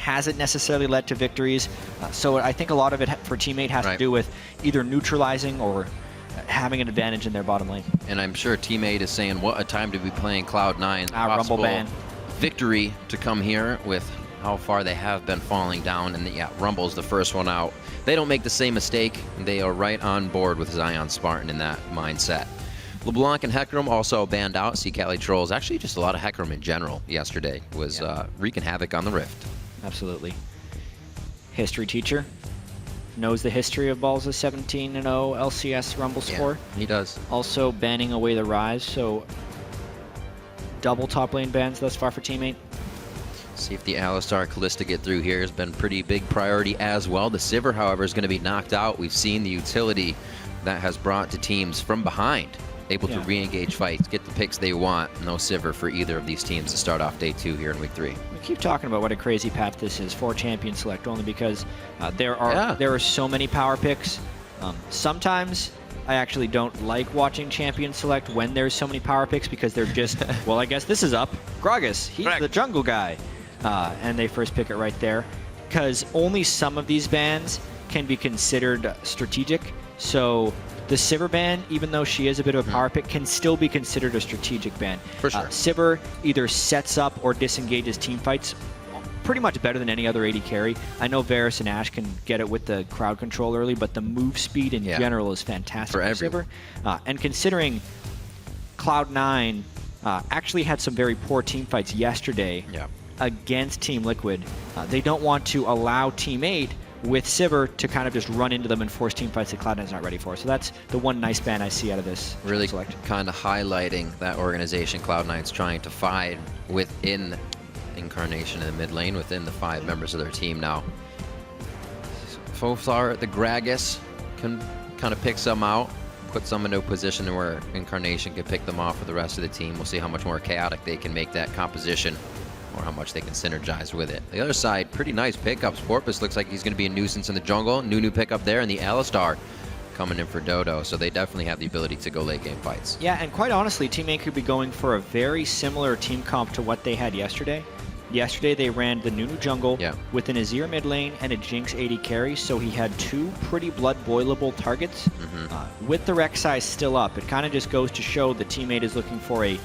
hasn't necessarily led to victories. So I think a lot of it for Team8 has to do with either neutralizing or having an advantage in their bottom lane. And I'm sure Team8 is saying, what a time to be playing Cloud9. Rumble ban. Victory to come here with how far they have been falling down. And yeah, Rumble's the first one out. They don't make the same mistake. They are right on board with Zion Spartan in that mindset. LeBlanc and Hecarim also banned out. See CaliTrolz. Actually, just a lot of Hecarim in general yesterday was wreaking havoc on the Rift. Absolutely. History teacher. Knows the history of Balls' 17-0 LCS Rumble score. He does. Also banning away the Rise, so double top lane bans thus far for Team8. See if the Alistar Callista get through here has been pretty big priority as well. The Sivir, however, is going to be knocked out. We've seen the utility that has brought to teams from behind, able to re-engage fights, get the picks they want. No Sivir for either of these teams to start off day 2 here in week 3. We keep talking about what a crazy path this is for Champion Select, only because there are so many power picks. Sometimes I actually don't like watching Champion Select when there's so many power picks because they're just, well, I guess this is up. Gragas, he's the jungle guy. And they first pick it right there. Because only some of these bans can be considered strategic. So the Sivir ban, even though she is a bit of a power pick, can still be considered a strategic ban. For sure. Sivir either sets up or disengages team fights pretty much better than any other AD carry. I know Varus and Ashe can get it with the crowd control early, but the move speed in general is fantastic for Sivir. And considering Cloud9 actually had some very poor team fights yesterday against Team Liquid, they don't want to allow Team8 with Sivir to kind of just run into them and force team fights that Cloud9's not ready for. So that's the one nice ban I see out of this. Really select. Kind of highlighting that organization Cloud9's trying to find within Incarnation in the mid lane, within the 5 members of their team now. So far, the Gragas can kind of pick some out, put some into a position where Incarnation can pick them off for the rest of the team. We'll see how much more chaotic they can make that composition, or how much they can synergize with it. The other side, pretty nice pickups. Porpoise looks like he's going to be a nuisance in the jungle. Nunu pickup there, and the Alistar coming in for Dodo. So they definitely have the ability to go late game fights. Yeah, and quite honestly, Team8 could be going for a very similar team comp to what they had yesterday. Yesterday they ran the Nunu jungle with an Azir mid lane and a Jinx AD carry, so he had 2 pretty blood boilable targets. With the rec size still up, it kind of just goes to show that Team8 is looking for a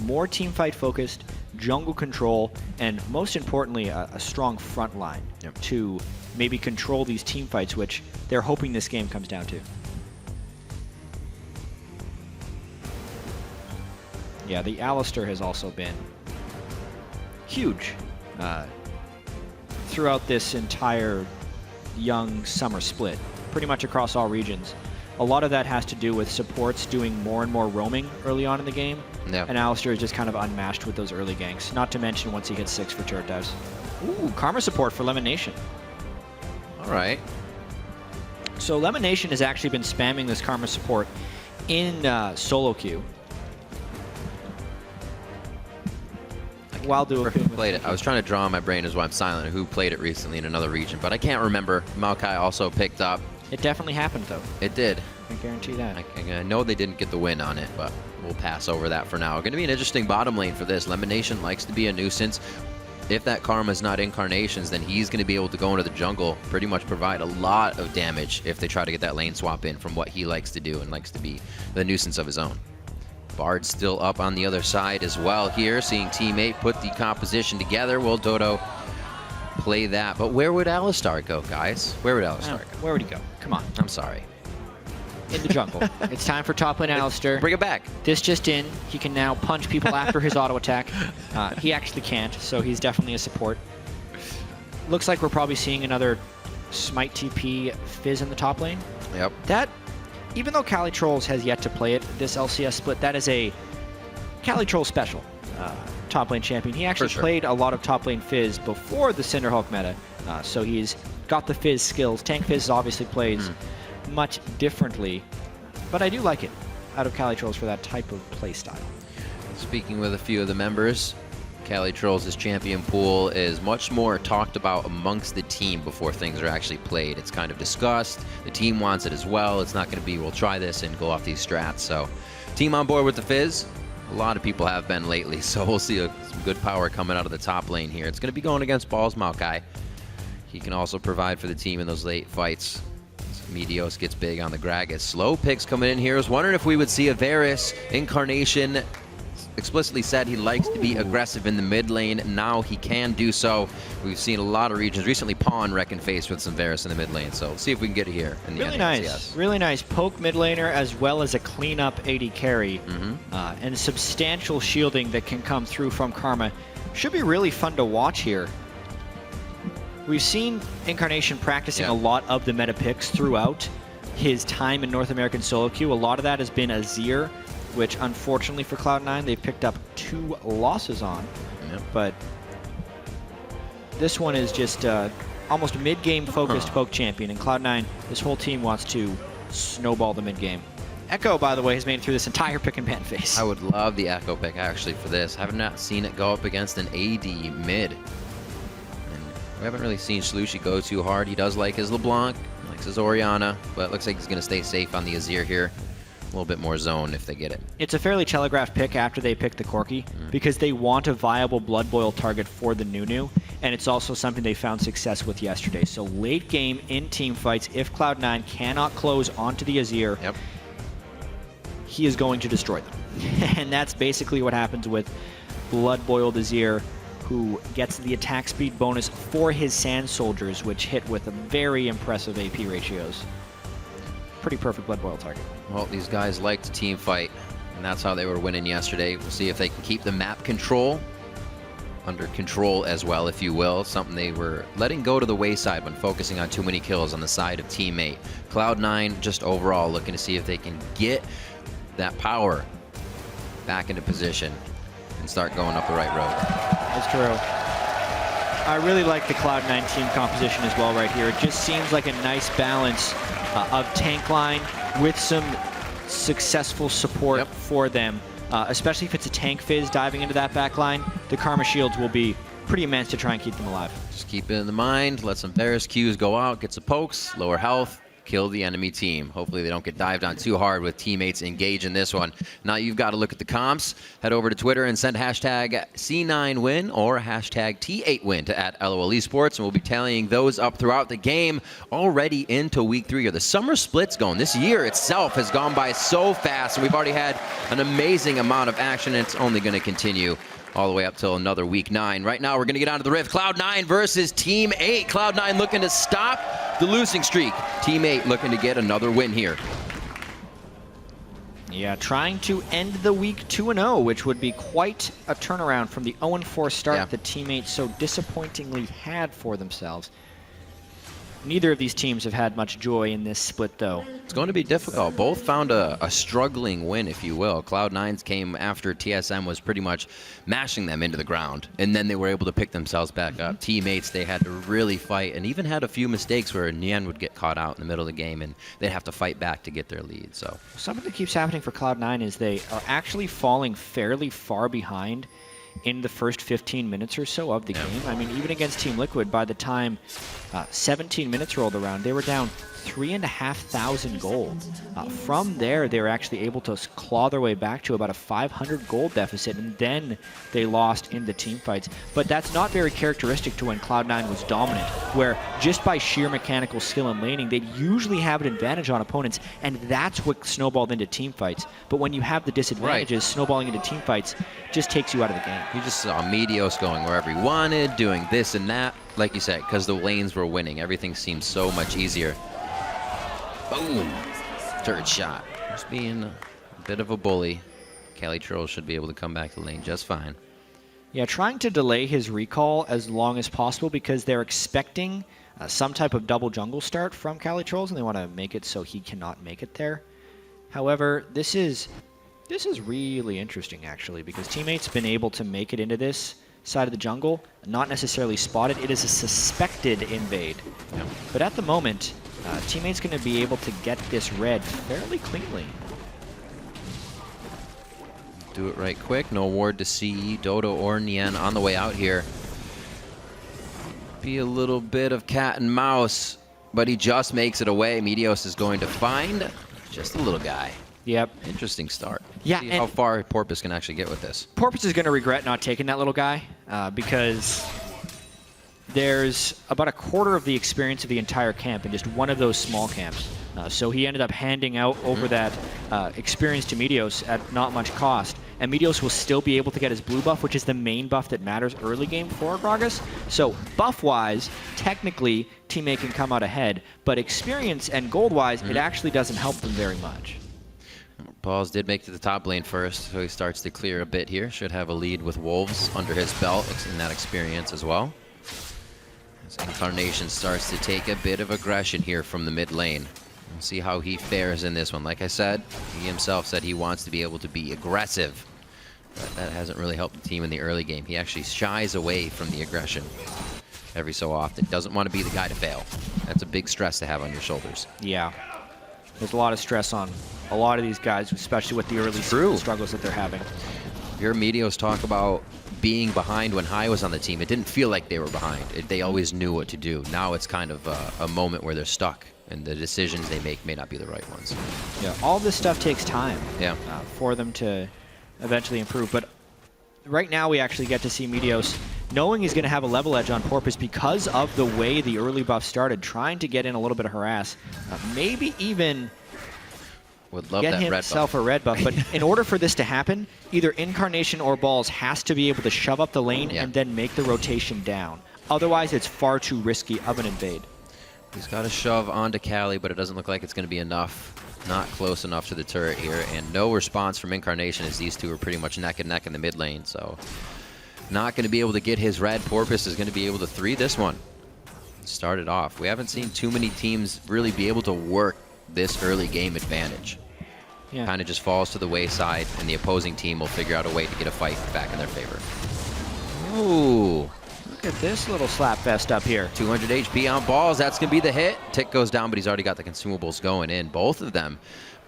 more team fight focused jungle control, and most importantly, a strong front line to maybe control these team fights, which they're hoping this game comes down to. Yeah, the Alistar has also been huge throughout this entire young summer split, pretty much across all regions. A lot of that has to do with supports doing more and more roaming early on in the game, and Alistar is just kind of unmatched with those early ganks, not to mention once he hits 6 for turret dives. Ooh, Karma support for LemonNation. All right. So LemonNation has actually been spamming this Karma support in solo queue. While doing who played it. I was trying to draw in my brain as why I'm silent who played it recently in another region, but I can't remember. Maokai also picked up. It definitely happened, though. It did. I guarantee that. I know they didn't get the win on it, but we'll pass over that for now. Going to be an interesting bottom lane for this. LemonNation likes to be a nuisance. If that Karma is not Incarnations, then he's going to be able to go into the jungle, pretty much provide a lot of damage if they try to get that lane swap in from what he likes to do and likes to be the nuisance of his own. Bard's still up on the other side as well here, seeing Team8 put the composition together. Will Dodo play that? But where would Alistar go, guys? Where would Alistar go? Where would he go? Come on. I'm sorry. In the jungle. It's time for top lane Alistar. Bring it back. This just in. He can now punch people after his auto attack. He actually can't, so he's definitely a support. Looks like we're probably seeing another Smite TP Fizz in the top lane. Yep. That, even though CaliTrolz has yet to play it, this LCS split, that is a CaliTrolz special top lane champion. He actually played a lot of top lane Fizz before the Cinderhulk meta, so he's got the Fizz skills. Tank Fizz obviously plays much differently, but I do like it out of CaliTrolz for that type of play style. Speaking with a few of the members, CaliTrolz' champion pool is much more talked about amongst the team before things are actually played. It's kind of discussed. The team wants it as well. It's not going to be, we'll try this and go off these strats. So team on board with the Fizz. A lot of people have been lately, so we'll see some good power coming out of the top lane here. It's going to be going against Ball's Maokai. He can also provide for the team in those late fights. Meteos gets big on the Gragas. Slow picks coming in here. I was wondering if we would see a Varus. Incarnation explicitly said he likes to be aggressive in the mid lane. Now he can do so. We've seen a lot of regions. Recently, Pawn reckoned face with some Varus in the mid lane. So let's see if we can get it here in the really nice. Really nice poke mid laner as well as a cleanup AD carry. And substantial shielding that can come through from Karma. Should be really fun to watch here. We've seen Incarnation practicing a lot of the meta picks throughout his time in North American solo queue. A lot of that has been Azir, which unfortunately for Cloud9, they've picked up 2 losses on. But this one is just almost mid-game focused poke champion, and Cloud9, this whole team wants to snowball the mid-game. Echo, by the way, has made it through this entire pick and pan phase. I would love the Echo pick actually for this. I have not seen it go up against an AD mid. We haven't really seen Slooshi go too hard. He does like his LeBlanc, likes his Orianna, but it looks like he's going to stay safe on the Azir here. A little bit more zone if they get it. It's a fairly telegraphed pick after they pick the Corki, because they want a viable Blood Boil target for the Nunu, and it's also something they found success with yesterday. So late game in team fights, if Cloud9 cannot close onto the Azir, he is going to destroy them. And that's basically what happens with Blood Boiled Azir, who gets the attack speed bonus for his Sand Soldiers, which hit with a very impressive AP ratios. Pretty perfect Blood Boil target. Well, these guys like to team fight, and that's how they were winning yesterday. We'll see if they can keep the map control under control as well, if you will. Something they were letting go to the wayside when focusing on too many kills on the side of Teammate. Cloud9 just overall looking to see if they can get that power back into position and start going up the right road. That's true. I really like the Cloud9 team composition as well right here. It just seems like a nice balance of tank line with some successful support for them, especially if it's a tank Fizz diving into that back line. The Karma shields will be pretty immense to try and keep them alive. Just keep it in the mind, let some Varus Qs go out, get some pokes, lower health, kill the enemy team. Hopefully they don't get dived on too hard with teammates engaged in this one. Now you've got to look at the comps. Head over to Twitter and send hashtag C9win or hashtag T8win to @LOLesports, and we'll be tallying those up throughout the game already into week 3. The summer split's going. This year itself has gone by so fast, and we've already had an amazing amount of action, and it's only going to continue all the way up till another week 9. Right now, we're going to get onto the Rift. Cloud9 versus Team 8. Cloud9 looking to stop the losing streak. Team 8 looking to get another win here. Yeah, trying to end the week 2-0, which would be quite a turnaround from the 0-4 start that Team 8 so disappointingly had for themselves. Neither of these teams have had much joy in this split, though. It's going to be difficult. Both found a struggling win, if you will. Cloud9's came after TSM was pretty much mashing them into the ground, and then they were able to pick themselves back up. Teammates, they had to really fight, and even had a few mistakes where Nien would get caught out in the middle of the game, and they'd have to fight back to get their lead. So something that keeps happening for Cloud9 is they are actually falling fairly far behind in the first 15 minutes or so of the game. I mean, even against Team Liquid, by the time 17 minutes rolled around, they were down 3,500 gold. From there, they were actually able to claw their way back to about a 500 gold deficit, and then they lost in the team fights. But that's not very characteristic to when Cloud9 was dominant, where just by sheer mechanical skill and laning, they'd usually have an advantage on opponents, and that's what snowballed into team fights. But when you have the disadvantages, snowballing into team fights just takes you out of the game. You just saw Meteos going wherever he wanted, doing this and that. Like you said, because the lanes were winning, everything seemed so much easier. Boom! Third shot. Just being a bit of a bully. CaliTrolz should be able to come back to the lane just fine. Yeah, trying to delay his recall as long as possible because they're expecting some type of double jungle start from CaliTrolz, and they want to make it so he cannot make it there. However, this is really interesting, actually, because Teammate's been able to make it into this side of the jungle, not necessarily spotted. It is a suspected invade. But at the moment, Teammate's going to be able to get this red fairly cleanly. Do it right quick. No ward to see Dodo or Nien on the way out here. Be a little bit of cat and mouse, but he just makes it away. Meteos is going to find just a little guy. Yep. Interesting start. Yeah, see how far Porpoise can actually get with this. Porpoise is going to regret not taking that little guy because there's about a quarter of the experience of the entire camp in just one of those small camps. So he ended up handing out over that experience to Meteos at not much cost. And Meteos will still be able to get his blue buff, which is the main buff that matters early game for Gragas. So buff-wise, technically, teammate can come out ahead. But experience and gold-wise, it actually doesn't help them very much. Balls did make it to the top lane first, so he starts to clear a bit here. Should have a lead with Wolves under his belt in that experience as well. As Incarnation starts to take a bit of aggression here from the mid lane. We'll see how he fares in this one. Like I said, he himself said he wants to be able to be aggressive. But that hasn't really helped the team in the early game. He actually shies away from the aggression every so often. Doesn't want to be the guy to fail. That's a big stress to have on your shoulders. Yeah. There's a lot of stress on a lot of these guys, especially with the early struggles that they're having. You hear Meteos talk about being behind when High was on the team. It didn't feel like they were behind. They always knew what to do. Now it's kind of a moment where they're stuck, and the decisions they make may not be the right ones. Yeah, all this stuff takes time Yeah. For them to eventually improve. But right now we actually get to see Meteos knowing he's going to have a level edge on Porpoise because of the way the early buff started, trying to get in a little bit of harass. Maybe even would love get that himself a red buff. But in order for this to happen, either Incarnation or Balls has to be able to shove up the lane and then make the rotation down. Otherwise, it's far too risky of an invade. He's got a shove onto Cali, but it doesn't look like it's going to be enough. Not close enough to the turret here, and no response from Incarnation as these two are pretty much neck and neck in the mid lane. So not going to be able to get his red. Porpoise is going to be able to 3 this one. Start it off. We haven't seen too many teams really be able to work this early game advantage. Yeah. Kind of just falls to the wayside, and the opposing team will figure out a way to get a fight back in their favor. Ooh. Look at this little slap fest up here. 200 HP on Balls. That's going to be the hit. Tick goes down, but he's already got the consumables going in. Both of them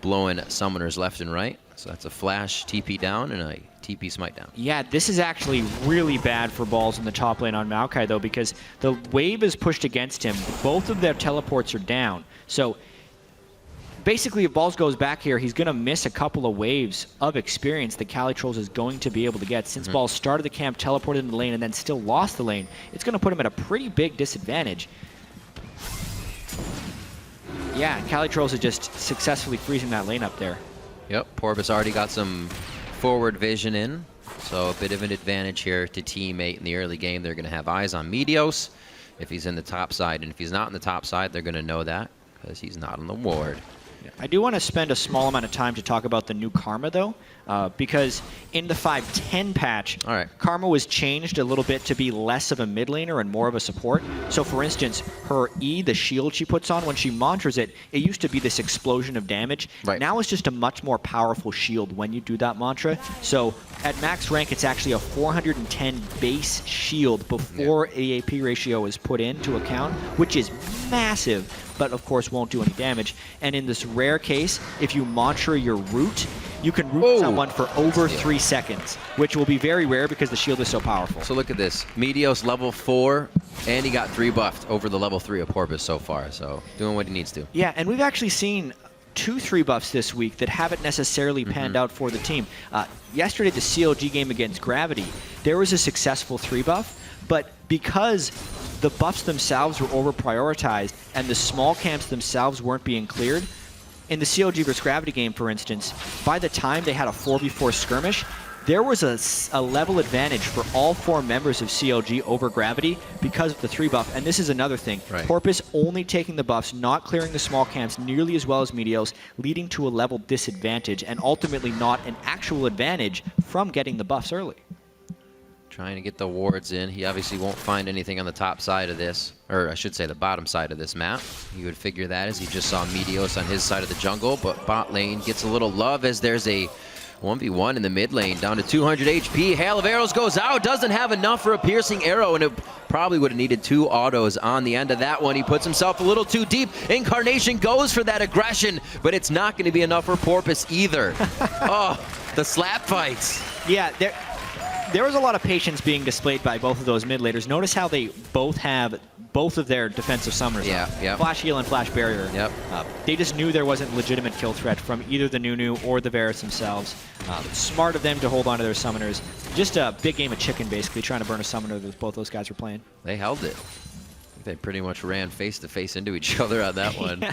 blowing summoners left and right. So that's a flash TP down and a TP smite down. Yeah, this is actually really bad for Balls in the top lane on Maokai, though, because the wave is pushed against him. Both of their teleports are down. So basically, if Balls goes back here, he's going to miss a couple of waves of experience that CaliTrolz is going to be able to get. Since Balls started the camp, teleported in the lane, and then still lost the lane, it's going to put him at a pretty big disadvantage. Yeah, CaliTrolz is just successfully freezing that lane up there. Yep, Porpoise already got some forward vision in, so a bit of an advantage here to teammate in the early game. They're going to have eyes on Meteos if he's in the top side, and if he's not in the top side, they're going to know that because he's not on the ward. I do want to spend a small amount of time to talk about the new Karma, though, because in the 5.10 patch, Karma was changed a little bit to be less of a mid laner and more of a support. So, for instance, her E, the shield she puts on, when she mantras it, it used to be this explosion of damage. Now it's just a much more powerful shield when you do that mantra. So, at max rank, it's actually a 410 base shield before the AP ratio is put into account, which is massive, but of course won't do any damage. And in this rare case, if you mantra your root, you can root someone for over 3 seconds, which will be very rare because the shield is so powerful. So look at this. Meteos level 4, and he got 3 buffed over the level 3 of Porpoise so far, so doing what he needs to. Yeah, and we've actually seen 2 3 buffs this week that haven't necessarily panned out for the team. Yesterday, the CLG game against Gravity, there was a successful 3 buff, but because the buffs themselves were over-prioritized and the small camps themselves weren't being cleared, in the CLG vs Gravity game, for instance, by the time they had a 4v4 skirmish, there was a level advantage for all 4 members of CLG over Gravity because of the 3 buff. And this is another thing. Porpoise only taking the buffs, not clearing the small camps nearly as well as Meteos, leading to a level disadvantage and ultimately not an actual advantage from getting the buffs early. Trying to get the wards in. He obviously won't find anything on the top side of this, or I should say the bottom side of this map. You would figure that as he just saw Meteos on his side of the jungle, but bot lane gets a little love as there's a 1v1 in the mid lane, down to 200 HP. Hail of Arrows goes out, doesn't have enough for a piercing arrow, and it probably would have needed 2 autos on the end of that one. He puts himself a little too deep. Incarnation goes for that aggression, but it's not going to be enough for Porpoise either. Oh, the slap fights. Yeah, There was a lot of patience being displayed by both of those mid laners. Notice how they both have both of their defensive summoners. Flash heal and flash barrier. They just knew there wasn't legitimate kill threat from either the Nunu or the Varus themselves. Smart of them to hold on to their summoners. Just a big game of chicken, basically, trying to burn a summoner that both those guys were playing. They held it. I think they pretty much ran face-to-face into each other on that one.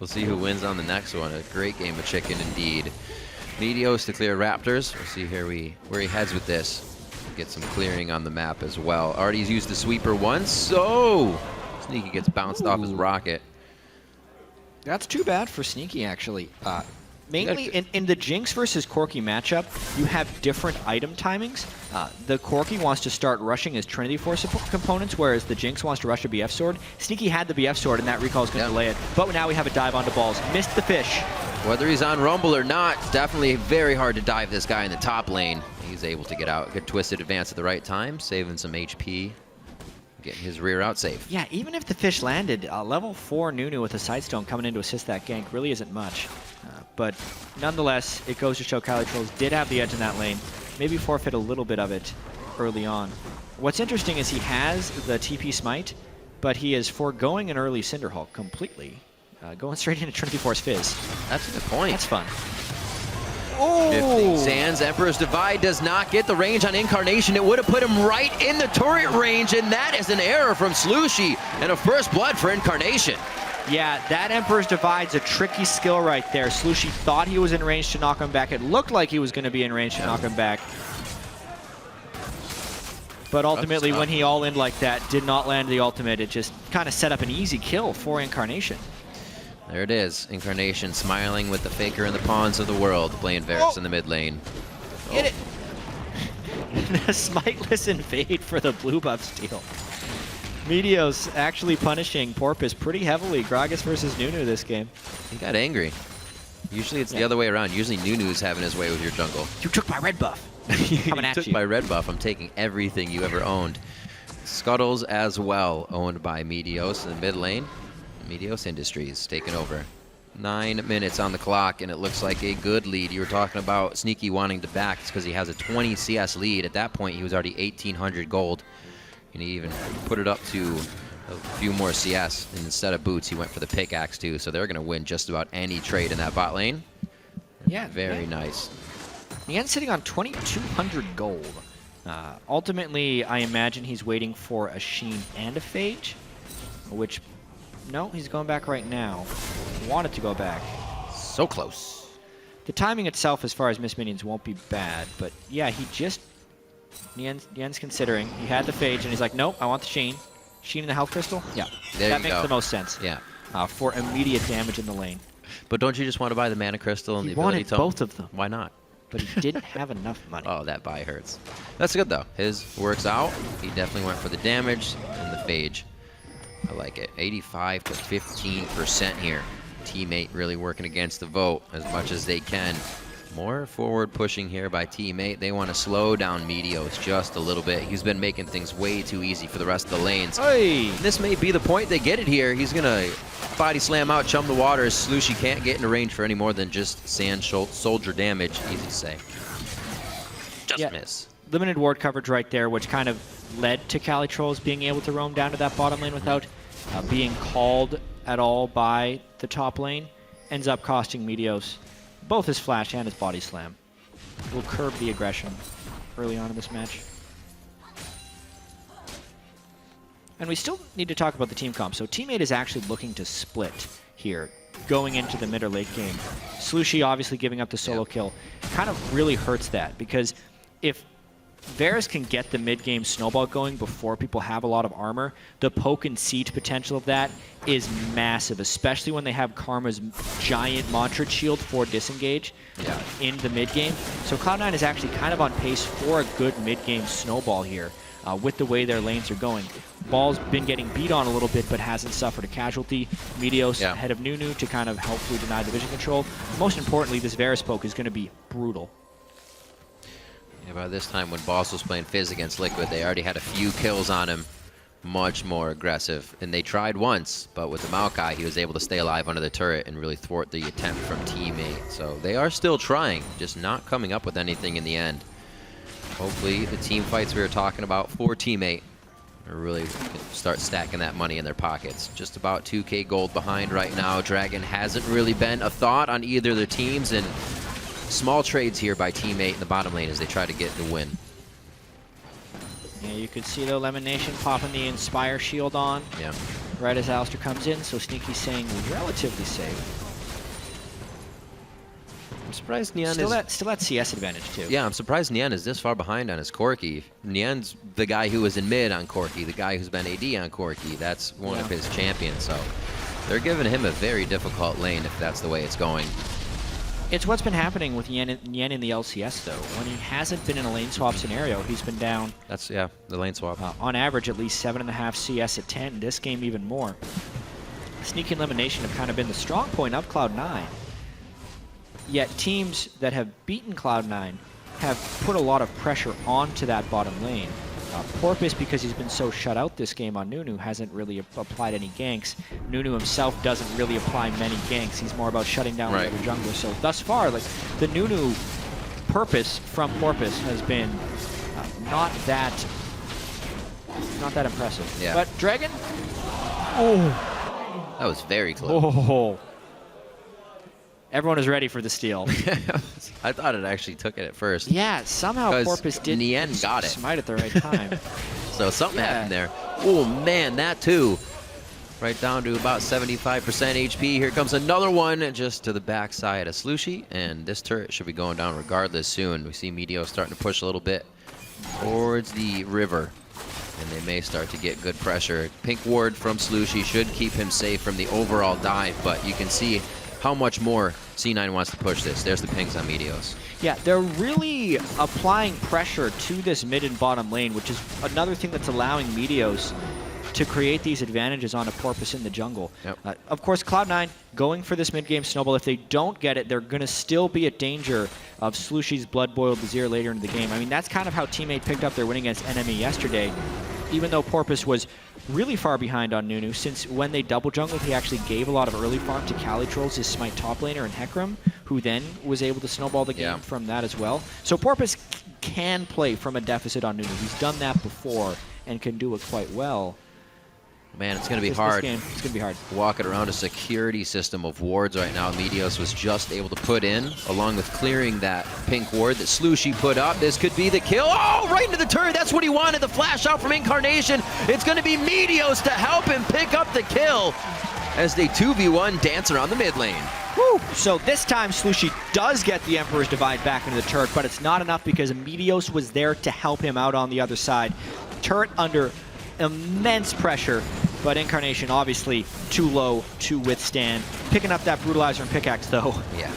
We'll see who wins on the next one. A great game of chicken indeed. Meteos to clear Raptors. We'll see here where he heads with this. Get some clearing on the map as well. Already's used the sweeper once, so Sneaky gets bounced off his rocket. That's too bad for Sneaky, actually. Mainly in the Jinx versus Corki matchup, you have different item timings. The Corki wants to start rushing his Trinity Force components, whereas the Jinx wants to rush a BF Sword. Sneaky had the BF Sword, and that recall is going to delay it. But now we have a dive onto balls. Missed the fish. Whether he's on Rumble or not, it's definitely very hard to dive this guy in the top lane. He's able to get out. Good twisted advance at the right time, saving some HP. Getting his rear out safe. Yeah, even if the fish landed, level 4 Nunu with a Sightstone coming in to assist that gank really isn't much. But nonetheless, it goes to show CaliTrolz did have the edge in that lane. Maybe forfeit a little bit of it early on. What's interesting is he has the TP Smite, but he is foregoing an early Cinderhulk completely. Going straight into Trinity Force Fizz. That's a good point. That's fun. Oh! Sands, Emperor's Divide does not get the range on Incarnation. It would have put him right in the turret range, and that is an error from Slooshi and a first blood for Incarnation. Yeah, that Emperor's Divide's a tricky skill right there. Slooshi thought he was in range to knock him back. It looked like he was going to be in range to knock him back. But ultimately, when he all-in like that, did not land the ultimate. It just kind of set up an easy kill for Incarnation. There it is. Incarnation smiling with the Faker and the Pawns of the world, playing Varus in the mid lane. Get it! A smiteless invade for the blue buff steal. Meteos actually punishing Porpoise pretty heavily. Gragas versus Nunu this game. He got angry. Usually it's the other way around. Usually Nunu's having his way with your jungle. You took my red buff. Coming at you. You took my red buff. I'm taking everything you ever owned. Scuttles as well, owned by Meteos in the mid lane. Meteos Industries taking over. 9 minutes on the clock, and it looks like a good lead. You were talking about Sneaky wanting to back. It's because he has a 20 CS lead. At that point, he was already 1,800 gold. And he even put it up to a few more CS. And instead of boots, he went for the pickaxe too. So they're going to win just about any trade in that bot lane. Yeah. Very nice. Nien's sitting on 2,200 gold. Ultimately, I imagine he's waiting for a Sheen and a Phage, which... No, he's going back right now. Wanted to go back. So close. The timing itself, as far as Miss Minions, won't be bad, but yeah, he just... Nien's considering. He had the Phage, and he's like, nope, I want the Sheen. Sheen and the Health Crystal? Yeah. That makes the most sense. Yeah. For immediate damage in the lane. But don't you just want to buy the Mana Crystal and the ability to... He wanted both of them. Why not? But he didn't have enough money. Oh, that buy hurts. That's good, though. His works out. He definitely went for the damage and the Phage. I like it. 85 to 15% here. Teammate really working against the vote as much as they can. More forward pushing here by Teammate. They want to slow down Meteos just a little bit. He's been making things way too easy for the rest of the lanes. Hey. This may be the point they get it here. He's going to body slam out, chum the waters. Slooshi can't get into range for any more than just sand soldier damage. Easy to say. Just miss. Limited ward coverage right there, which kind of led to CaliTrolz being able to roam down to that bottom lane without being called at all by the top lane. Ends up costing Meteos both his flash and his body slam. Will curb the aggression early on in this match. And we still need to talk about the team comp. So Teammate is actually looking to split here, going into the mid or late game. Slooshi obviously giving up the solo kill kind of really hurts that, because if Varus can get the mid-game snowball going before people have a lot of armor, the poke and siege potential of that is massive, especially when they have Karma's giant Mantrid shield for disengage in the mid-game. So Cloud9 is actually kind of on pace for a good mid-game snowball here with the way their lanes are going. Ball's been getting beat on a little bit, but hasn't suffered a casualty. Meteos ahead of Nunu to kind of helpfully deny the vision control. Most importantly, this Varus poke is going to be brutal. Yeah, by this time when Boss was playing Fizz against Liquid, they already had a few kills on him. Much more aggressive. And they tried once, but with the Maokai, he was able to stay alive under the turret and really thwart the attempt from Teammate. So they are still trying, just not coming up with anything in the end. hopefully the team fights we were talking about for Teammate are really start stacking that money in their pockets. Just about 2K gold behind right now. Dragon hasn't really been a thought on either of their teams, and small trades here by Teammate in the bottom lane as they try to get the win. Yeah, you could see though LemonNation popping the Inspire shield on. Yeah. Right as Alistar comes in, so Sneaky's saying relatively safe. I'm surprised Nien still that CS advantage too. Yeah, I'm surprised Nien is this far behind on his Corki. Nien's the guy who was in mid on Corki, the guy who's been AD on Corki. That's one of his champions, so they're giving him a very difficult lane if that's the way it's going. It's what's been happening with Nien in the LCS though. When he hasn't been in a lane swap scenario, he's been down. That's, yeah, the lane swap. On average, at least 7.5 CS at 10. This game even more. Sneaky and LemonNation have kind of been the strong point of Cloud9. Yet teams that have beaten Cloud9 have put a lot of pressure onto that bottom lane. Porpoise, because he's been so shut out this game on Nunu, hasn't really applied any ganks. Nunu himself doesn't really apply many ganks. He's more about shutting down the other jungler. So thus far, like the Nunu purpose from Porpoise has been not that impressive. Yeah. But Dragon, that was very close. Oh. Everyone is ready for the steal. I thought it actually took it at first. Yeah, somehow Porpoise did Nien got it. Smite at the right time. So something happened there. Oh man, that too. Right down to about 75% HP. Here comes another one just to the backside of Slooshi, and this turret should be going down regardless soon. We see Meteos starting to push a little bit towards the river, and they may start to get good pressure. Pink ward from Slooshi should keep him safe from the overall dive, but you can see how much more C9 wants to push this. There's the pings on Meteos. Yeah, they're really applying pressure to this mid and bottom lane, which is another thing that's allowing Meteos to create these advantages on a Porpoise in the jungle. Yep. Of course, Cloud9 going for this mid-game snowball. If they don't get it, they're going to still be at danger of Slooshi's blood-boiled Azir later in the game. I mean, that's kind of how Teammate picked up their win against Enemy yesterday. Even though Porpoise was really far behind on Nunu, since when they double jungled, he actually gave a lot of early farm to CaliTrolz, his Smite top laner, and Hecarim, who then was able to snowball the game from that as well. So Porpoise can play from a deficit on Nunu. He's done that before and can do it quite well. Man, it's going to be hard. This game, it's going to be hard. Walking around a security system of wards right now. Meteos was just able to put in, along with clearing that pink ward that Slooshi put up. This could be the kill. Oh, right into the turret. That's what he wanted. The flash out from Incarnation. It's going to be Meteos to help him pick up the kill as they 2v1 dance around the mid lane. Woo! So this time Slooshi does get the Emperor's Divide back into the turret, but it's not enough because Meteos was there to help him out on the other side. Turret under immense pressure, but Incarnation obviously too low to withstand. Picking up that Brutalizer and pickaxe though. Yeah.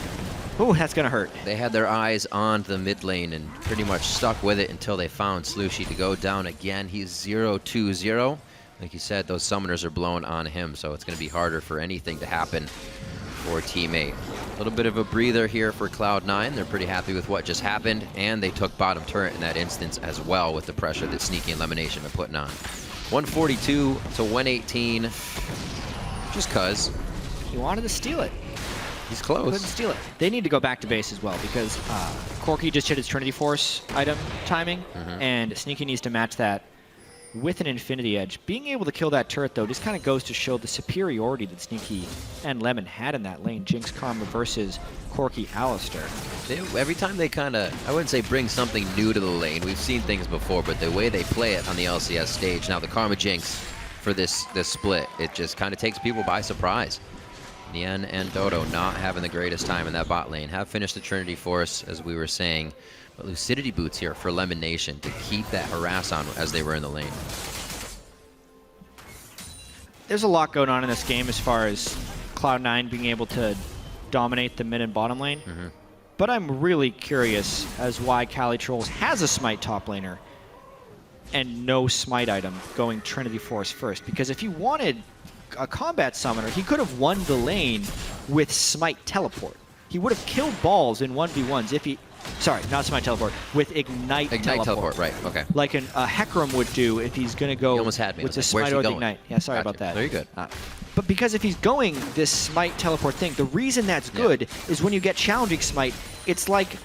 Ooh, that's gonna hurt. They had their eyes on the mid lane and pretty much stuck with it until they found Slooshi to go down again. He's 0-2-0. Like you said, those summoners are blown on him, so it's gonna be harder for anything to happen for Teammate. A little bit of a breather here for Cloud9. They're pretty happy with what just happened, and they took bottom turret in that instance as well with the pressure that Sneaky and LemonNation are putting on. 142 to 118, just cause. He wanted to steal it. He's close. Couldn't steal it. They need to go back to base as well because Corki just hit his Trinity Force item timing, and Sneaky needs to match that with an Infinity Edge. Being able to kill that turret, though, just kind of goes to show the superiority that Sneaky and Lemon had in that lane. Jinx Karma versus Corki Alistar. Every time they kind of, I wouldn't say bring something new to the lane. We've seen things before, but the way they play it on the LCS stage, now the Karma Jinx for this split, it just kind of takes people by surprise. Nien and Dodo not having the greatest time in that bot lane. Have finished the Trinity Force, as we were saying. But Lucidity Boots here for LemonNation to keep that harass on as they were in the lane. There's a lot going on in this game as far as Cloud9 being able to dominate the mid and bottom lane. But I'm really curious as why CaliTrolz has a Smite top laner and no Smite item going Trinity Force first. Because if he wanted a combat summoner, he could have won the lane with Smite Teleport. He would have killed balls in 1v1s if he... Sorry, not Smite Teleport, with Ignite Teleport. Right, okay. Like a Hecarim would do if he's going to go almost had me. with the Smite or the Ignite. Yeah, sorry about that. Very good. But because if he's going this Smite Teleport thing, the reason that's good is when you get Challenging Smite, it's like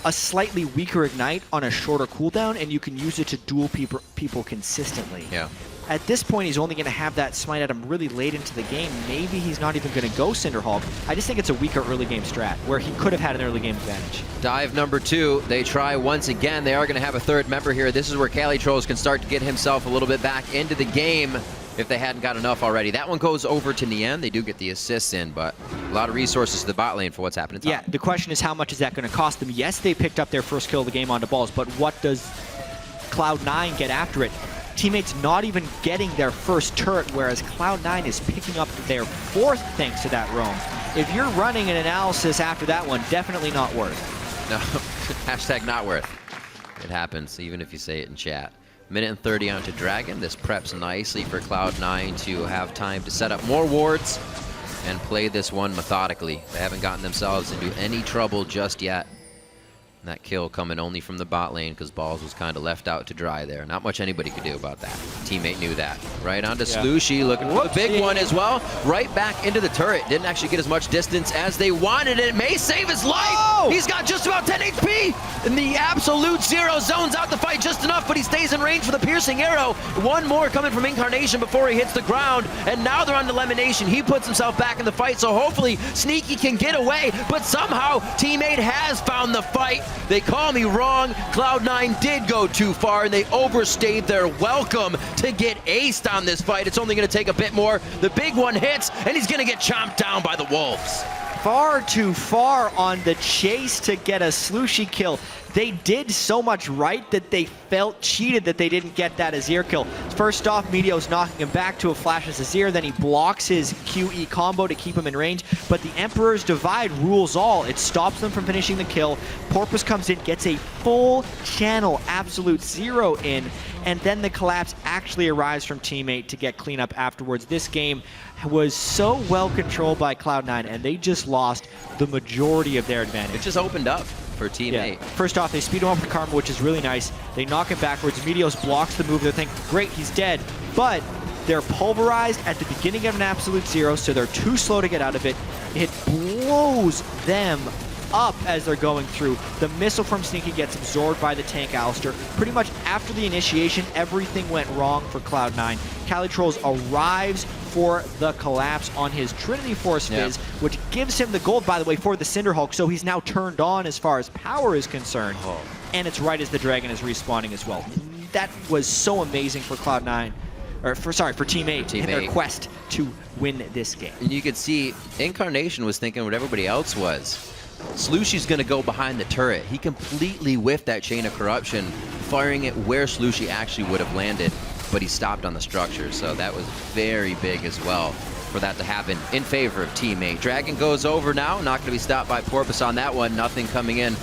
a slightly weaker Ignite on a shorter cooldown, and you can use it to duel people consistently. Yeah. At this point, he's only going to have that smite at him really late into the game. Maybe he's not even going to go Cinderhulk. I just think it's a weaker early game strat where he could have had an early game advantage. Dive number 2. They try once again. They are going to have a third member here. This is where CaliTrolz can start to get himself a little bit back into the game if they hadn't got enough already. That one goes over to Nien. They do get the assists in, but a lot of resources to the bot lane for what's happening top. Yeah, the question is how much is that going to cost them? Yes, they picked up their first kill of the game onto balls, but what does Cloud9 get after it? Teammates not even getting their first turret, whereas Cloud9 is picking up their 4th thanks to that roam. If you're running an analysis after that one, definitely not worth. No, hashtag not worth. It happens, even if you say it in chat. Minute and 30 onto Dragon. This preps nicely for Cloud9 to have time to set up more wards and play this one methodically. They haven't gotten themselves into any trouble just yet. That kill coming only from the bot lane because Balls was kind of left out to dry there. Not much anybody could do about that. Teammate knew that. Right onto Slooshi, looking for the big one as well. Right back into the turret. Didn't actually get as much distance as they wanted. It may save his life. Oh! He's got just about 10 HP. And the absolute zero zones out the fight just enough, but he stays in range for the piercing arrow. One more coming from Incarnation before he hits the ground. And now they're on the LemonNation. He puts himself back in the fight, so hopefully Sneaky can get away. But somehow Teammate has found the fight. They call me wrong. Cloud9 did go too far, and they overstayed their welcome to get aced on this fight. It's only going to take a bit more. The big one hits, and he's going to get chomped down by the Wolves. Far too far on the chase to get a Slooshi kill. They did so much right that they felt cheated that they didn't get that Azir kill. First off, Meteos knocking him back to a flash as Azir, then he blocks his QE combo to keep him in range, but the Emperor's Divide rules all. It stops them from finishing the kill. Porpoise comes in, gets a full channel absolute zero in, and then the collapse actually arrives from Teammate to get cleanup afterwards. This game was so well controlled by Cloud9, and they just lost the majority of their advantage. It just opened up for Teammate. Yeah. First off, they speed him up with Karma, which is really nice. They knock him backwards. Meteos blocks the move. They think, great, he's dead. But they're pulverized at the beginning of an absolute zero, so they're too slow to get out of it. It blows them up as they're going through. The missile from Sneaky gets absorbed by the tank Alistar. Pretty much after the initiation, everything went wrong for Cloud9. CaliTrolz arrives for the collapse on his Trinity Force Fizz, which gives him the gold, by the way, for the Cinderhulk, so he's now turned on as far as power is concerned. And it's right as the Dragon is respawning as well. That was so amazing for Cloud9, or for Teammate in their quest to win this game. And you could see Incarnation was thinking what everybody else was. Slooshi's going to go behind the turret. He completely whiffed that Chain of Corruption, firing it where Slooshi actually would have landed, but he stopped on the structure, so that was very big as well for that to happen in favor of Teammate. Dragon goes over now, not going to be stopped by Porpoise on that one. Nothing coming in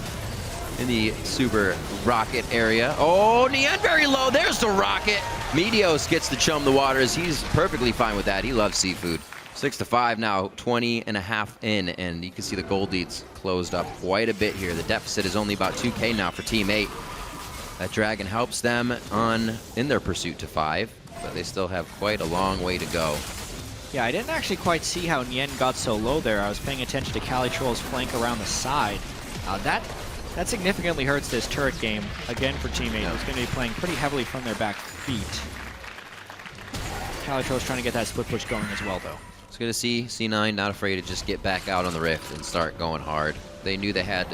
the super rocket area. Oh, Nien very low. There's the rocket. Meteos gets to chum the waters. He's perfectly fine with that. He loves seafood. 6-5 now, 20.5 in, and you can see the gold leads closed up quite a bit here. The deficit is only about 2K now for Teammate. That Dragon helps them in their pursuit to 5, but they still have quite a long way to go. Yeah, I didn't actually quite see how Nien got so low there. I was paying attention to CaliTrolz flank around the side. That significantly hurts this turret game, again for Teammate, who's going to be playing pretty heavily from their back feet. CaliTrolz trying to get that split push going as well, though. It's good to see C9 not afraid to just get back out on the Rift and start going hard. They knew they had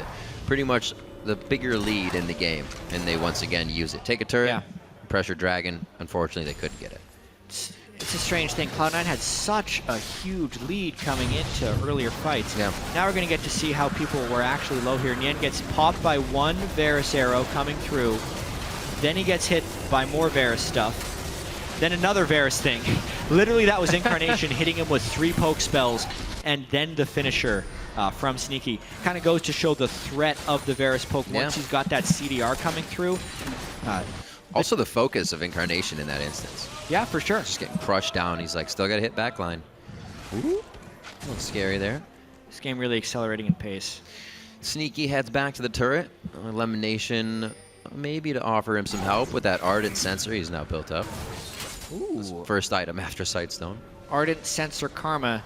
pretty much the bigger lead in the game, and they once again use it. Take a turret, pressure Dragon. Unfortunately, they couldn't get it. It's a strange thing. Cloud9 had such a huge lead coming into earlier fights. Yeah. Now we're going to get to see how people were actually low here. Nien gets popped by one Varus arrow coming through. Then he gets hit by more Varus stuff. Then another Varus thing. Literally, that was Incarnation hitting him with 3 poke spells, and then the finisher from Sneaky. Kind of goes to show the threat of the Varus poke once he's got that CDR coming through. Also the focus of Incarnation in that instance. Yeah, for sure. Just getting crushed down. He's like, still got to hit backline. Ooh, a little scary there. This game really accelerating in pace. Sneaky heads back to the turret. LemonNation maybe to offer him some help with that Ardent Sensor he's now built up. Ooh. First item after Sightstone. Ardent Sensor Karma.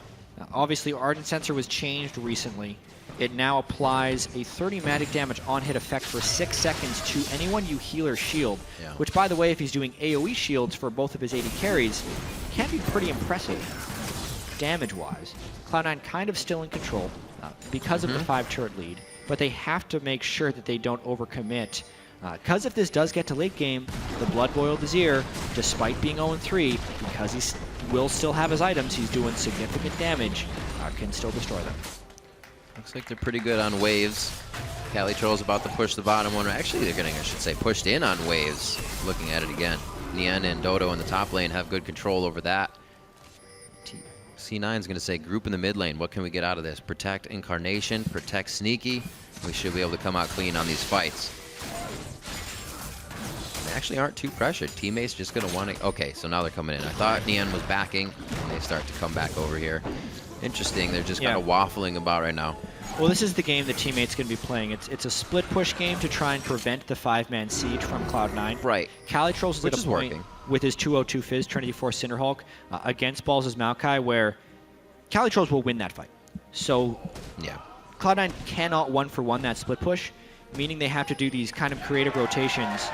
Obviously, Ardent Sensor was changed recently. it now applies a 30 magic damage on hit effect for 6 seconds to anyone you heal or shield, which, by the way, if he's doing AoE shields for both of his AD carries, can be pretty impressive damage-wise. Cloud9 kind of still in control because of the 5 turret lead, but they have to make sure that they don't overcommit. Because if this does get to late game, the blood-boiled Azir, despite being 0-3, because he will still have his items, he's doing significant damage, can still destroy them. Looks like they're pretty good on waves. CaliTrolz about to push the bottom one. Actually, they're getting, I should say, pushed in on waves. Looking at it again. Nien and Dodo in the top lane have good control over that. C9 is going to say, group in the mid lane. What can we get out of this? Protect Incarnation, protect Sneaky. We should be able to come out clean on these fights. They actually aren't too pressured. Teammates just going to want to... Okay, so now they're coming in. I thought Nien was backing, and they start to come back over here. Interesting. They're just kind of waffling about right now. Well, this is the game that Teammate's going to be playing. It's a split push game to try and prevent the 5-man siege from Cloud9. Right. CaliTrolz is at a point working with his 202 Fizz, Trinity Force Cinderhulk against Balls' Maokai, where CaliTrolz will win that fight. So yeah, Cloud9 cannot 1-for-1 that split push, meaning they have to do these kind of creative rotations.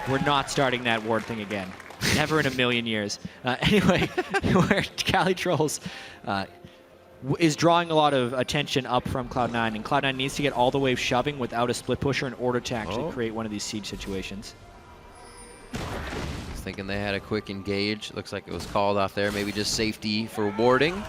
We're not starting that ward thing again. Never in a million years. Anyway, where CaliTrolz is drawing a lot of attention up from Cloud9, and Cloud9 needs to get all the way shoving without a split pusher in order to actually create one of these siege situations. Thinking they had a quick engage. Looks like it was called off there. Maybe just safety for warding.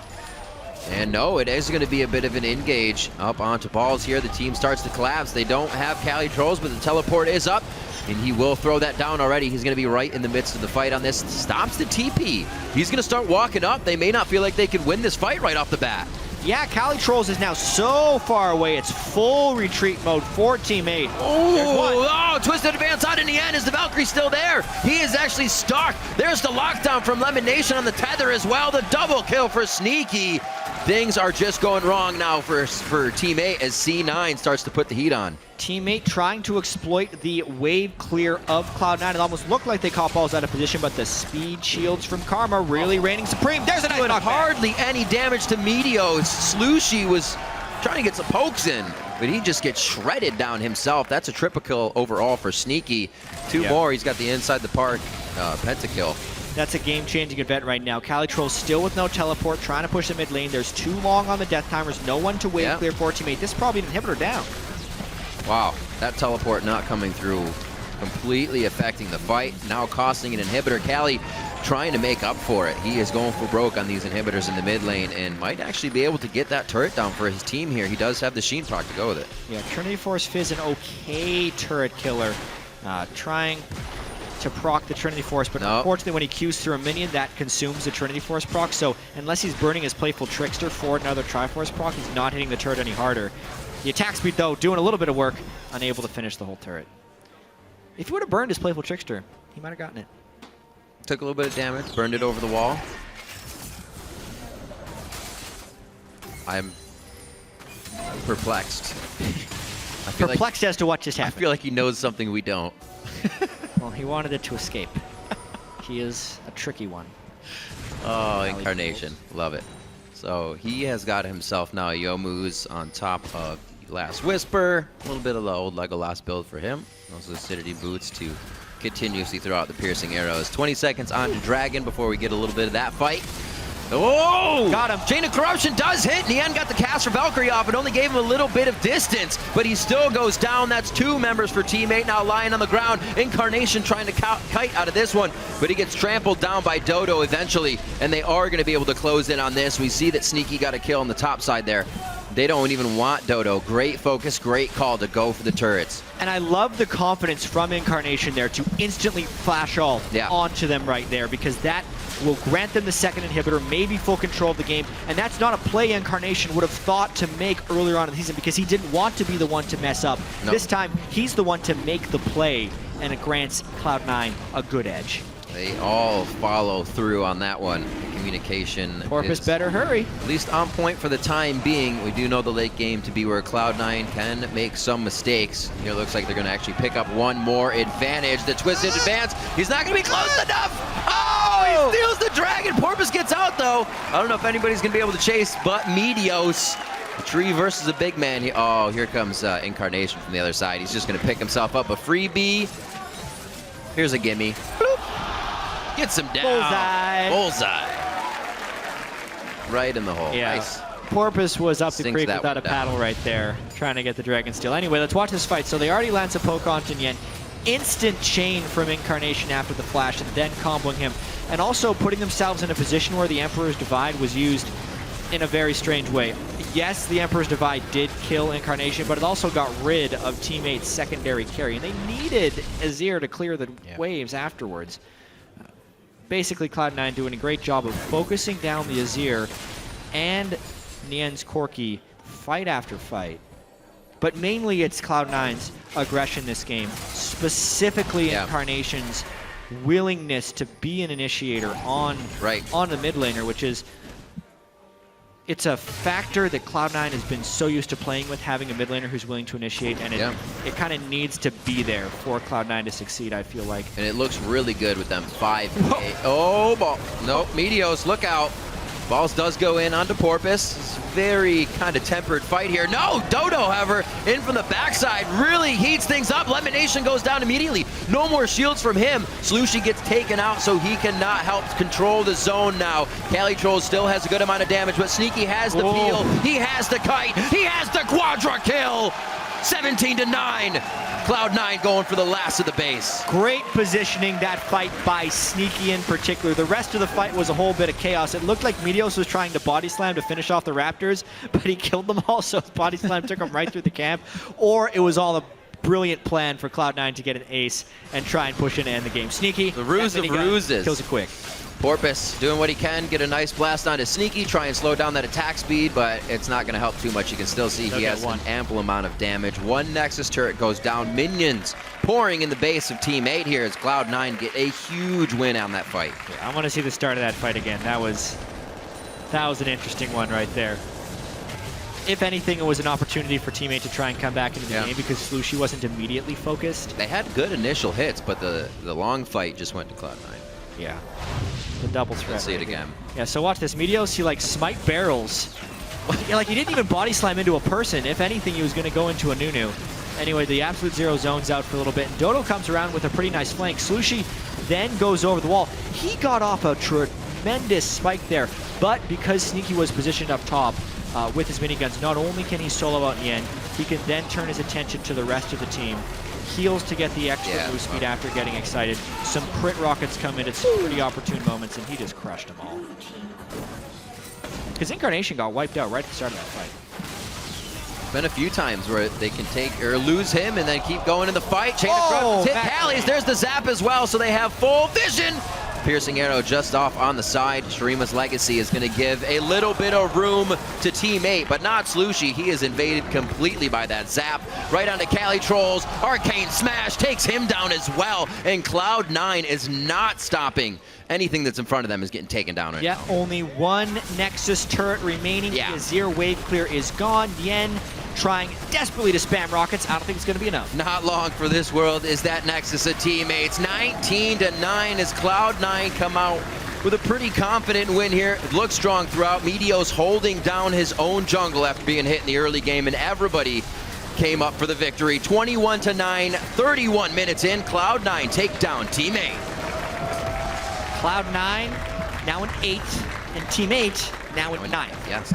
And no, it is going to be a bit of an engage up onto Balls here. The team starts to collapse. They don't have CaliTrolz, but the teleport is up. And he will throw that down already. He's going to be right in the midst of the fight on this. Stops the TP. He's going to start walking up. They may not feel like they could win this fight right off the bat. Yeah, CaliTrolz is now so far away. It's full retreat mode for Team 8. Oh, twisted advance on in the end. Is the Valkyrie still there? He is actually stuck. There's the lockdown from LemonNation on the tether as well. The double kill for Sneaky. Things are just going wrong now for Team 8 as C9 starts to put the heat on. Team 8 trying to exploit the wave clear of Cloud9. It almost looked like they caught Balls out of position, but the speed shields from Karma really reigning supreme. There's a nice knockback. Hardly any damage to Meteos. Slooshi was trying to get some pokes in, but he just gets shredded down himself. That's a triple kill overall for Sneaky. Two more. He's got the inside the park pentakill. That's a game-changing event right now. CaliTrolz still with no teleport, trying to push the mid lane. There's too long on the death timers. No one to wave clear for Team 8. This is probably an inhibitor down. Wow, that teleport not coming through, completely affecting the fight, now costing an inhibitor. Cali trying to make up for it. He is going for broke on these inhibitors in the mid lane and might actually be able to get that turret down for his team here. He does have the Sheen proc to go with it. Yeah, Trinity Force Fizz, an okay turret killer. Trying to proc the Trinity Force, but unfortunately when he Qs through a minion, that consumes the Trinity Force proc, so unless he's burning his Playful Trickster for another Triforce proc, he's not hitting the turret any harder. The attack speed, though, doing a little bit of work, unable to finish the whole turret. If he would have burned his Playful Trickster, he might have gotten it. Took a little bit of damage, burned it over the wall. I'm perplexed. Perplexed as to what just happened. I feel like he knows something we don't. Well, he wanted it to escape. He is a tricky one. Oh, Incarnation. Love it. So he has got himself now Yomu's on top of the Last Whisper. A little bit of the old Legolas build for him. Those Lucidity boots to continuously throw out the piercing arrows. 20 seconds on to Dragon before we get a little bit of that fight. Oh! Got him. Chain of Corruption does hit. Nien got the cast for Valkyrie off. It only gave him a little bit of distance, but he still goes down. That's 2 members for Team 8 now lying on the ground. Incarnation trying to kite out of this one, but he gets trampled down by Dodo eventually, and they are going to be able to close in on this. We see that Sneaky got a kill on the top side there. They don't even want Dodo. Great focus, great call to go for the turrets. And I love the confidence from Incarnation there to instantly flash ult onto them right there, because that will grant them the second inhibitor, maybe full control of the game, and that's not a play Incarnation would have thought to make earlier on in the season because he didn't want to be the one to mess up. Nope. This time, he's the one to make the play, and it grants Cloud9 a good edge. They all follow through on that one. Communication. Porpoise better hurry. At least on point for the time being. We do know the late game to be where Cloud9 can make some mistakes. Here looks like they're going to actually pick up one more advantage. The twisted advance. He's not going to be close enough. Oh, he steals the dragon. Porpoise gets out though. I don't know if anybody's going to be able to chase, but Meteos A tree versus a big man. Oh, here comes Incarnation from the other side. He's just going to pick himself up a freebie. Here's a gimme. Bloop. Gets him down. Bullseye. Bullseye. Right in the hole. Yeah. Nice. Porpoise was up the Sinks creek that without a one down. paddle right there, trying to get the Dragon Steel. Anyway, let's watch this fight. So they already lance a poke onto Nien. Instant chain from Incarnation after the flash, and then comboing him. And also putting themselves in a position where the Emperor's Divide was used in a very strange way. Yes, the Emperor's Divide did kill Incarnation, but it also got rid of T8's secondary carry, and they needed Azir to clear the waves afterwards. Basically, Cloud9 doing a great job of focusing down the Azir and Nien's Corki fight after fight. But mainly it's Cloud9's aggression this game, specifically Incarnation's willingness to be an initiator on the mid laner, which is, it's a factor that Cloud9 has been so used to playing with, having a mid laner who's willing to initiate, and it kind of needs to be there for Cloud9 to succeed, I feel like. And it looks really good with them 5K. Oh, ball. Nope, Meteos, look out. Balls does go in onto Porpoise. It's a very kind of tempered fight here. No, Dodo, however, in from the backside, really heats things up. LemonNation goes down immediately. No more shields from him. Slooshi gets taken out, so he cannot help control the zone now. CaliTrolz still has a good amount of damage, but Sneaky has the peel. He has the kite. He has the quadra kill. 17-9. Cloud9 going for the last of the base. Great positioning, that fight by Sneaky in particular. The rest of the fight was a whole bit of chaos. It looked like Meteos was trying to body slam to finish off the Raptors, but he killed them all, so his body slam took him right through the camp. Or it was all a brilliant plan for Cloud9 to get an ace and try and push in to end the game. Sneaky, the ruse of ruses. Kills it quick. Porpoise doing what he can, get a nice blast onto Sneaky, try and slow down that attack speed, but it's not going to help too much. You can still see he has an ample amount of damage. One Nexus turret goes down. Minions pouring in the base of Team 8 here as Cloud9 get a huge win on that fight. Yeah, I want to see the start of that fight again. That was an interesting one right there. If anything, it was an opportunity for Team 8 to try and come back into the game because Slooshi wasn't immediately focused. They had good initial hits, but the long fight just went to Cloud9. Yeah. The double threat. Let's see it again. Yeah, so watch this. Meteos, he like smite barrels. Yeah, like he didn't even body slam into a person. If anything, he was going to go into a Nunu. Anyway, the Absolute Zero zones out for a little bit, and Dodo comes around with a pretty nice flank. Slooshi then goes over the wall. He got off a tremendous spike there, but because Sneaky was positioned up top with his miniguns, not only can he solo out Nien, he can then turn his attention to the rest of the team. Heals to get the extra boost speed after getting excited. Some crit rockets come in at some pretty opportune moments, and he just crushed them all. Because Incarnation got wiped out right at the start of that fight. Been a few times where they can take or lose him and then keep going in the fight. Chain of Corruptions hit Callies. There's the zap as well, so they have full vision. Piercing arrow just off on the side. Shurima's legacy is going to give a little bit of room to Team 8, but not Slooshi. He is invaded completely by that zap. Right onto CaliTrolz. Arcane Smash takes him down as well, and Cloud9 is not stopping. Anything that's in front of them is getting taken down right now. Only one Nexus turret remaining. The Azir wave clear is gone. Nien trying desperately to spam rockets. I don't think it's going to be enough. Not long for this world is that Nexus of teammates. 19-9 as Cloud9 come out with a pretty confident win here. It looks strong throughout. Meteos holding down his own jungle after being hit in the early game, and everybody came up for the victory. 21-9, 31 minutes in. Cloud9 take down Team 8. Cloud9 now in 8, and Team 8 now in 9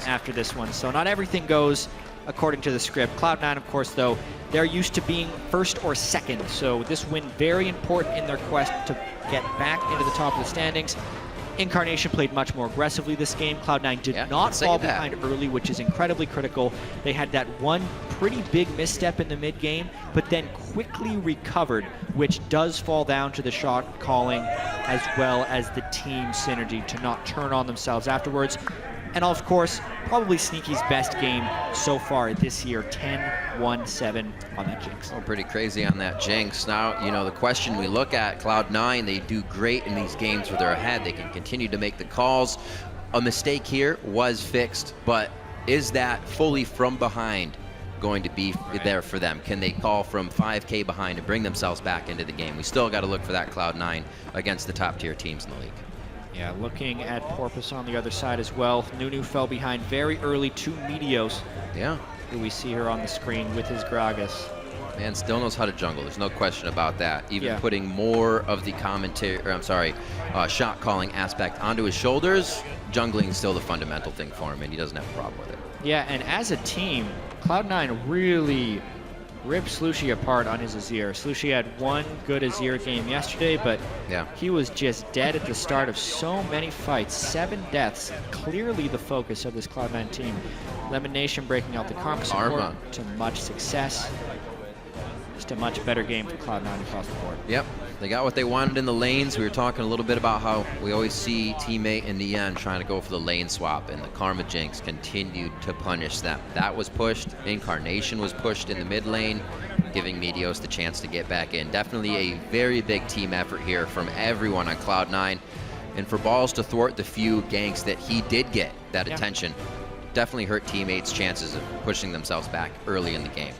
after this one. So not everything goes according to the script. Cloud9, of course, though, they're used to being first or second, so this win very important in their quest to get back into the top of the standings. Incarnation played much more aggressively this game. Cloud9 did not fall behind early, which is incredibly critical. They had that one pretty big misstep in the mid game, but then quickly recovered, which does fall down to the shot calling as well as the team synergy to not turn on themselves afterwards. And of course, probably Sneaky's best game so far this year, 10-1-7 on that Jinx. Oh, pretty crazy on that Jinx. Now, you know, the question we look at, Cloud9, they do great in these games where they're ahead. They can continue to make the calls. A mistake here was fixed, but is that fully from behind going to be there for them? Can they call from 5K behind and bring themselves back into the game? We still got to look for that Cloud9 against the top tier teams in the league. Yeah, looking at Porpoise on the other side as well. Nunu fell behind very early to Meteos. Yeah. Who we see here on the screen with his Gragas. Man, still knows how to jungle. There's no question about that. Even putting more of the shot calling aspect onto his shoulders, jungling is still the fundamental thing for him, and he doesn't have a problem with it. Yeah, and as a team, Cloud9 really ripped Slooshi apart on his Azir. Slooshi had one good Azir game yesterday, but he was just dead at the start of so many fights. 7 deaths, clearly the focus of this Cloud9 team. LemonNation breaking out the Karma support to much success. Just a much better game for Cloud9 across the board. Yep, they got what they wanted in the lanes. We were talking a little bit about how we always see Teammate and Nien trying to go for the lane swap, and the Karma Jinx continued to punish them. That was pushed. Incarnation was pushed in the mid lane, giving Meteos the chance to get back in. Definitely a very big team effort here from everyone on Cloud9. And for Balls to thwart the few ganks that he did get that attention, definitely hurt Teammate's chances of pushing themselves back early in the game.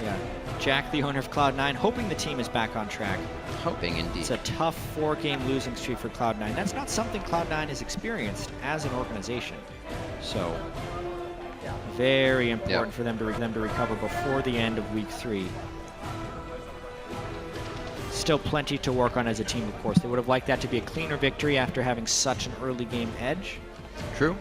Yeah. Jack, the owner of Cloud9, hoping the team is back on track. Hoping indeed. It's a tough 4-game losing streak for Cloud9. That's not something Cloud9 has experienced as an organization. So, very important for them to recover before the end of week 3. Still plenty to work on as a team, of course. They would have liked that to be a cleaner victory after having such an early game edge. True.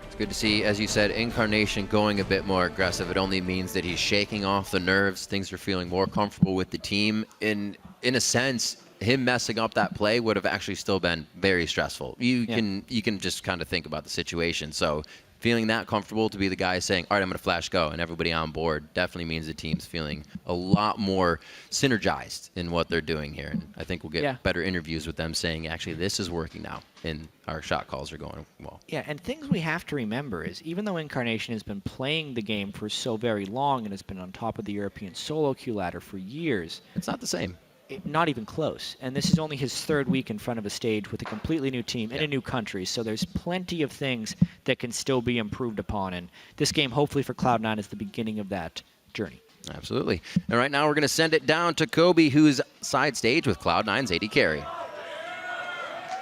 It's good to see, as you said, Incarnation going a bit more aggressive. It only means that he's shaking off the nerves. Things are feeling more comfortable with the team. In a sense, him messing up that play would have actually still been very stressful. You can just kind of think about the situation. So feeling that comfortable to be the guy saying, all right, I'm going to flash go, and everybody on board definitely means the team's feeling a lot more synergized in what they're doing here. And I think we'll get better interviews with them saying, actually, this is working now, and our shot calls are going well. Yeah, and things we have to remember is even though Incarnation has been playing the game for so very long and has been on top of the European solo queue ladder for years, it's not the same. Not even close. And this is only his 3rd week in front of a stage with a completely new team in a new country. So there's plenty of things that can still be improved upon. And this game, hopefully for Cloud9, is the beginning of that journey. Absolutely. And right now we're going to send it down to Kobe, who's side stage with Cloud9's AD carry.